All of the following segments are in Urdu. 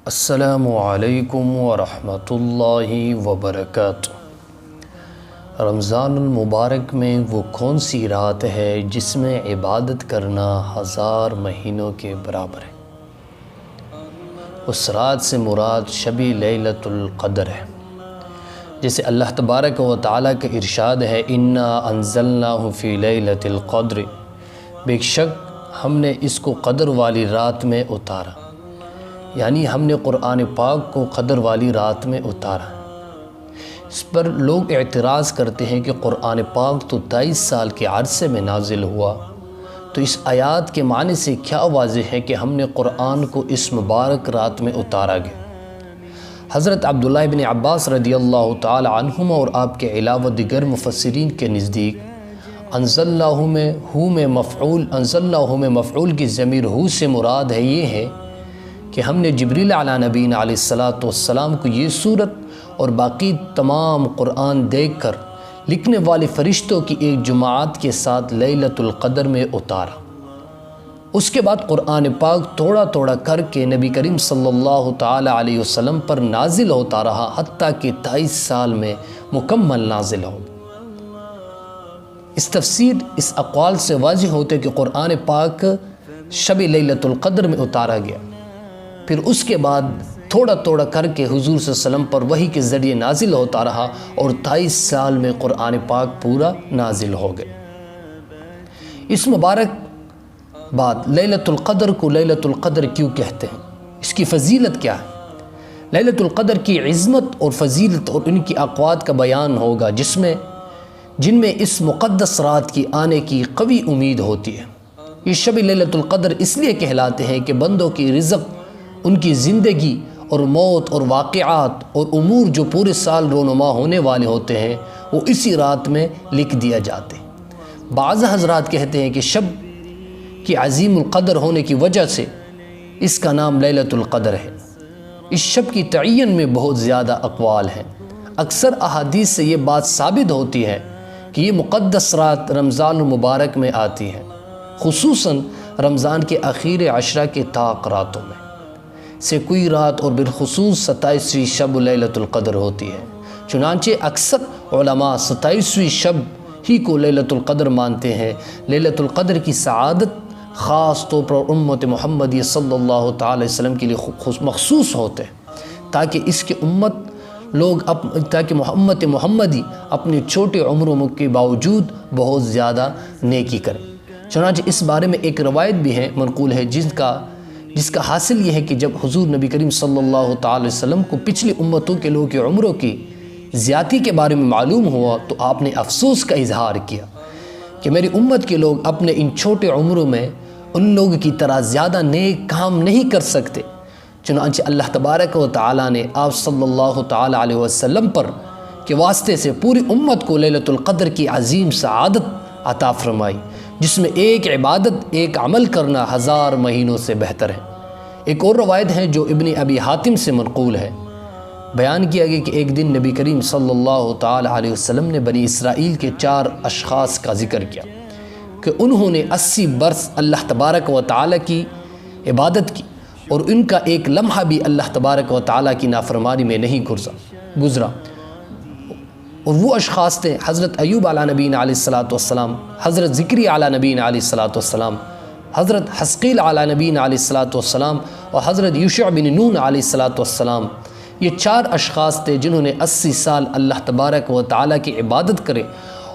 السلام علیکم ورحمۃ اللہ وبرکاتہ۔ رمضان المبارک میں وہ کون سی رات ہے جس میں عبادت کرنا 1000 مہینوں کے برابر ہے؟ اس رات سے مراد شب لیلۃ القدر ہے، جیسے اللہ تبارک و تعالیٰ کا ارشاد ہے انا انزلناہ فی لیلۃ القدر، بے شک ہم نے اس کو قدر والی رات میں اتارا، یعنی ہم نے قرآن پاک کو قدر والی رات میں اتارا۔ اس پر لوگ اعتراض کرتے ہیں کہ قرآن پاک تو 23 سال کے عرصے میں نازل ہوا، تو اس آیات کے معنی سے کیا واضح ہے کہ ہم نے قرآن کو اس مبارک رات میں اتارا گیا؟ حضرت عبداللہ بن عباس رضی اللہ تعالی عنہما اور آپ کے علاوہ دیگر مفسرین کے نزدیک انزلناہ میں مفعول کی ضمیر ہو سے مراد ہے یہ ہے کہ ہم نے جبریل علیہ نبینا علیہ السلام کو یہ صورت اور باقی تمام قرآن دیکھ کر لکھنے والے فرشتوں کی ایک جماعت کے ساتھ لیلۃ القدر میں اتارا۔ اس کے بعد قرآن پاک توڑا توڑا کر کے نبی کریم صلی اللہ تعالی علیہ وسلم پر نازل ہوتا رہا، حتیٰ کہ 23 سال میں مکمل نازل ہو۔ اس تفسیر اس اقوال سے واضح ہوتے کہ قرآن پاک شب لیلۃ القدر میں اتارا گیا، پھر اس کے بعد تھوڑا تھوڑا کر کے حضور صلی اللہ علیہ وسلم پر وحی کے ذریعے نازل ہوتا رہا، اور 23 سال میں قرآن پاک پورا نازل ہو گئے۔ اس مبارک بعد لیلۃ القدر کو لیلۃ القدر کیوں کہتے ہیں؟ اس کی فضیلت کیا ہے؟ لیلۃ القدر کی عظمت اور فضیلت اور ان کی اقوات کا بیان ہوگا، جن میں اس مقدس رات کی آنے کی قوی امید ہوتی ہے۔ یہ شب لیلۃ القدر اس لیے کہلاتے ہیں کہ بندوں کی رزق، ان کی زندگی اور موت اور واقعات اور امور جو پورے سال رونما ہونے والے ہوتے ہیں وہ اسی رات میں لکھ دیا جاتے ہیں۔ بعض حضرات کہتے ہیں کہ شب کی عظیم القدر ہونے کی وجہ سے اس کا نام لیلۃ القدر ہے۔ اس شب کی تعین میں بہت زیادہ اقوال ہیں۔ اکثر احادیث سے یہ بات ثابت ہوتی ہے کہ یہ مقدس رات رمضان المبارک میں آتی ہے، خصوصاً رمضان کے آخر عشرہ کے طاق راتوں میں سے کوئی رات، اور بالخصوص 27ویں شب لیلۃ القدر ہوتی ہے۔ چنانچہ اکثر علماء 27ویں شب ہی کو لیلۃ القدر مانتے ہیں۔ لیلۃ القدر کی سعادت خاص طور پر امت محمدی صلی اللہ تعالی وسلم کے لیے مخصوص ہوتے ہیں، تاکہ امت محمدی اپنے چھوٹے عمروں کے باوجود بہت زیادہ نیکی کریں۔ چنانچہ اس بارے میں ایک روایت بھی ہے، منقول ہے، جس کا حاصل یہ ہے کہ جب حضور نبی کریم صلی اللہ تعالی وسلم کو پچھلی امتوں کے لوگوں کی عمروں کی زیادتی کے بارے میں معلوم ہوا، تو آپ نے افسوس کا اظہار کیا کہ میری امت کے لوگ اپنے ان چھوٹے عمروں میں ان لوگوں کی طرح زیادہ نیک کام نہیں کر سکتے۔ چنانچہ اللہ تبارک و تعالیٰ نے آپ صلی اللہ تعالی علیہ وسلم پر کے واسطے سے پوری امت کو لیلۃ القدر کی عظیم سعادت عطا فرمائی، جس میں ایک عبادت، ایک عمل کرنا 1000 مہینوں سے بہتر ہے۔ ایک اور روایت ہے جو ابن ابی حاتم سے منقول ہے، بیان کیا گیا کہ ایک دن نبی کریم صلی اللہ تعالی علیہ وسلم نے بنی اسرائیل کے 4 اشخاص کا ذکر کیا کہ انہوں نے 80 برس اللہ تبارک و تعالی کی عبادت کی، اور ان کا ایک لمحہ بھی اللہ تبارک و تعالی کی نافرمانی میں نہیں گزرا۔ اور وہ اشخاص تھے حضرت ایوب علیہ نبینا علیہ السلام، حضرت ذکری علیہ نبینا علیہ السلام، حضرت حسقیل علیہ نبینا علیہ السلام، اور حضرت یوشع بن نون علیہ السلام۔ یہ 4 اشخاص تھے جنہوں نے 80 سال اللہ تبارک و تعالیٰ کی عبادت کرے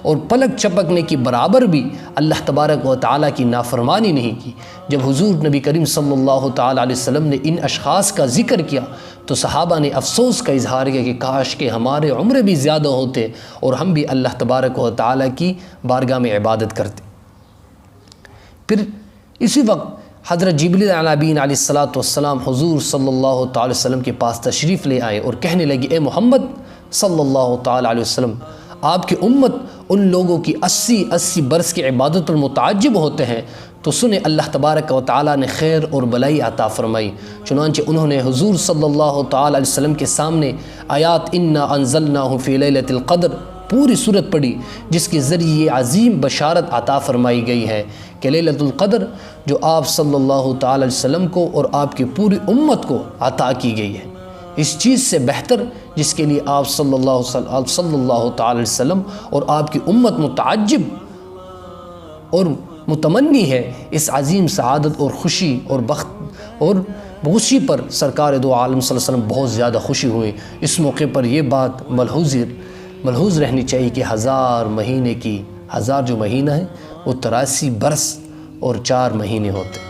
اور پلک چپکنے کی برابر بھی اللہ تبارک و تعالیٰ کی نافرمانی نہیں کی۔ جب حضور نبی کریم صلی اللہ تعالی علیہ وسلم نے ان اشخاص کا ذکر کیا تو صحابہ نے افسوس کا اظہار کیا کہ کاش کہ ہمارے عمرے بھی زیادہ ہوتے اور ہم بھی اللہ تبارک و تعالیٰ کی بارگاہ میں عبادت کرتے۔ پھر اسی وقت حضرت جبریل علیہ السلام حضور صلی اللہ تعالی وسلم کے پاس تشریف لے آئے اور کہنے لگے اے محمد صلی اللہ تعالی علیہ وسلم، آپ کی امت ان لوگوں کی 80 برس کی عبادت پر متعجب ہوتے ہیں، تو سنیں اللہ تبارک و تعالیٰ نے خیر اور بلائی عطا فرمائی۔ چنانچہ انہوں نے حضور صلی اللہ تعالی علیہ وسلم کے سامنے آیات انا انزلناہ فی لیلۃ القدر پوری صورت پڑھی جس کے ذریعے یہ عظیم بشارت عطا فرمائی گئی ہے کہ لیلۃ القدر جو آپ صلی اللہ تعالی علیہ وسلم کو اور آپ کی پوری امت کو عطا کی گئی ہے، اس چیز سے بہتر جس کے لیے آپ صلی اللہ تعالی علیہ وسلم اور آپ کی امت متعجب اور متمنی ہے، اس عظیم سعادت اور خوشی اور بخت اور خوشی پر سرکار دو عالم صلی اللہ علیہ وسلم بہت زیادہ خوشی ہوئی۔ اس موقع پر یہ بات ملحوظ رہنی چاہیے کہ 1000 جو مہینہ ہے وہ 83 برس اور 4 مہینے ہوتے ہیں۔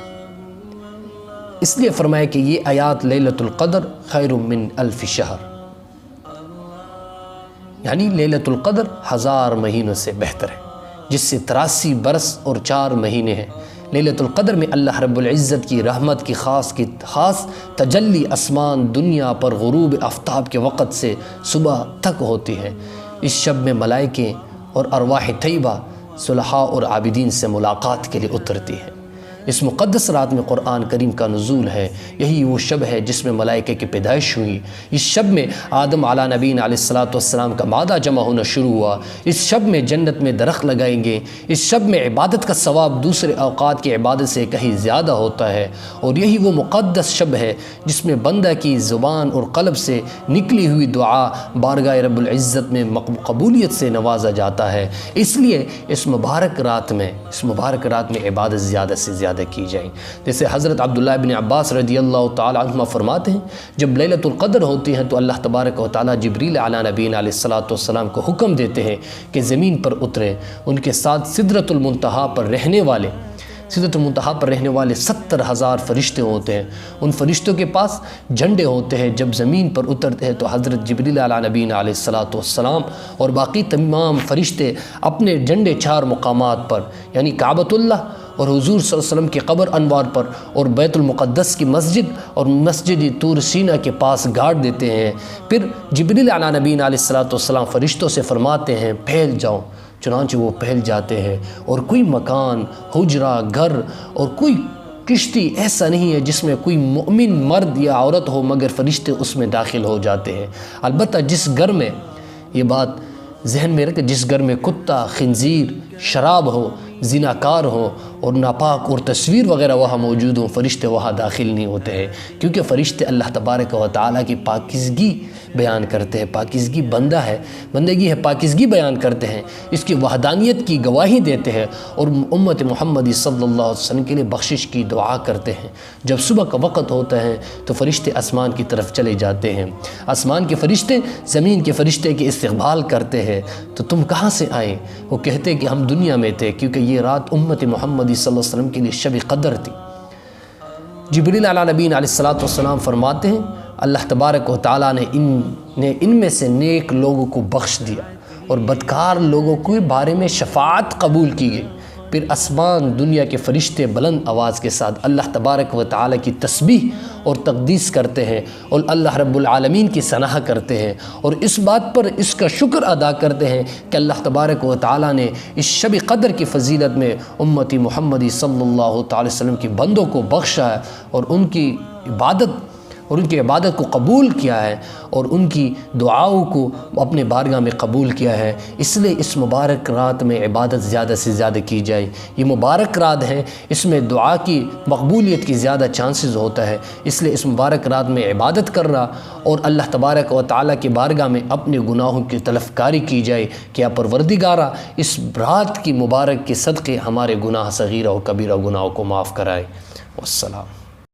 اس لیے فرمایا کہ یہ آیات لیلۃ القدر خیر من 1000 شہر، یعنی لیلۃ القدر 1000 مہینوں سے بہتر ہے، جس سے 83 برس اور 4 مہینے ہیں۔ لیلۃ القدر میں اللہ رب العزت کی رحمت کی خاص تجلی آسمان دنیا پر غروب آفتاب کے وقت سے صبح تک ہوتی ہے۔ اس شب میں ملائکے اور ارواح طیبہ صلحاء اور عابدین سے ملاقات کے لیے اترتی ہے۔ اس مقدس رات میں قرآن کریم کا نزول ہے، یہی وہ شب ہے جس میں ملائکہ کی پیدائش ہوئی۔ اس شب میں آدم علیہ نبینا علیہ السلام کا مادہ جمع ہونا شروع ہوا۔ اس شب میں جنت میں درخت لگائیں گے۔ اس شب میں عبادت کا ثواب دوسرے اوقات کی عبادت سے کہیں زیادہ ہوتا ہے، اور یہی وہ مقدس شب ہے جس میں بندہ کی زبان اور قلب سے نکلی ہوئی دعا بارگاہ رب العزت میں قبولیت سے نوازا جاتا ہے۔ اس لیے اس مبارک رات میں عبادت زیادہ سے زیادہ کی جائے۔ جیسے حضرت عبداللہ بن عباس رضی اللہ تعالی عنہما فرماتے ہیں، جب لیلۃ القدر ہوتی ہے تو اللہ تبارک و تعالی جبریل علیہ نبینا علیہ السلام کو حکم دیتے ہیں کہ زمین پر اتریں۔ ان کے ساتھ سدرۃ المنتہا پر رہنے والے 70,000 فرشتے ہوتے ہیں۔ ان فرشتوں کے پاس جھنڈے ہوتے ہیں۔ جب زمین پر اترتے ہیں تو حضرت جبریل علیہ نبینا علیہ السلام اور باقی تمام فرشتے اپنے جھنڈے 4 مقامات پر، یعنی کعبۃ اللہ اور حضور صلی اللہ علیہ وسلم کی قبر انوار پر اور بیت المقدس کی مسجد اور مسجد طور سینا کے پاس گاڑ دیتے ہیں۔ پھر جبریل علیہ نبینا علیہ السلام فرشتوں سے فرماتے ہیں پھیل جاؤ، چنانچہ وہ پھیل جاتے ہیں، اور کوئی مکان، حجرہ، گھر اور کوئی کشتی ایسا نہیں ہے جس میں کوئی مومن مرد یا عورت ہو مگر فرشتے اس میں داخل ہو جاتے ہیں۔ البتہ جس گھر میں، یہ بات ذہن میں رکھیں، جس گھر میں کتا، خنزیر، شراب ہو، زناکار ہو اور ناپاک اور تصویر وغیرہ وہاں موجود ہوں، فرشتے وہاں داخل نہیں ہوتے ہیں، کیونکہ فرشتے اللہ تبارک و تعالیٰ کی پاکیزگی بیان کرتے ہیں۔ پاکیزگی بندگی ہے، پاکیزگی بیان کرتے ہیں، اس کی وحدانیت کی گواہی دیتے ہیں، اور امت محمدی صلی اللہ علیہ وسلم کے لیے بخشش کی دعا کرتے ہیں۔ جب صبح کا وقت ہوتا ہے تو فرشتے آسمان کی طرف چلے جاتے ہیں۔ آسمان کے فرشتے زمین کے فرشتے کے استقبال کرتے ہیں، تو تم کہاں سے آئے؟ وہ کہتے کہ ہم دنیا میں تھے، کیونکہ یہ رات امت محمدی صلی اللہ علیہ وسلم کے لیے شب قدر تھی۔ جبریل علیہ نبینا علیہ السلام فرماتے ہیں اللہ تبارک و تعالیٰ نے ان میں سے نیک لوگوں کو بخش دیا اور بدکار لوگوں کے بارے میں شفاعت قبول کی گئی۔ پھر آسمان دنیا کے فرشتے بلند آواز کے ساتھ اللہ تبارک و تعالیٰ کی تسبیح اور تقدیس کرتے ہیں اور اللہ رب العالمین کی ثنا کرتے ہیں، اور اس بات پر اس کا شکر ادا کرتے ہیں کہ اللہ تبارک و تعالیٰ نے اس شب قدر کی فضیلت میں امتی محمدی صلی اللہ تعالی وسلم کی بندوں کو بخشا ہے، اور ان کی عبادت کو قبول کیا ہے، اور ان کی دعاؤں کو اپنے بارگاہ میں قبول کیا ہے۔ اس لیے اس مبارک رات میں عبادت زیادہ سے زیادہ کی جائے۔ یہ مبارک رات ہے، اس میں دعا کی مقبولیت کی زیادہ چانسز ہوتا ہے، اس لیے اس مبارک رات میں عبادت کرنا اور اللہ تبارک و تعالیٰ کی بارگاہ میں اپنے گناہوں کی طلبکاری کی جائے کہ یا پروردگارہ اس رات کی مبارک کے صدقے ہمارے گناہ صغیرہ و کبیرہ گناہوں کو معاف کرائے۔ والسلام۔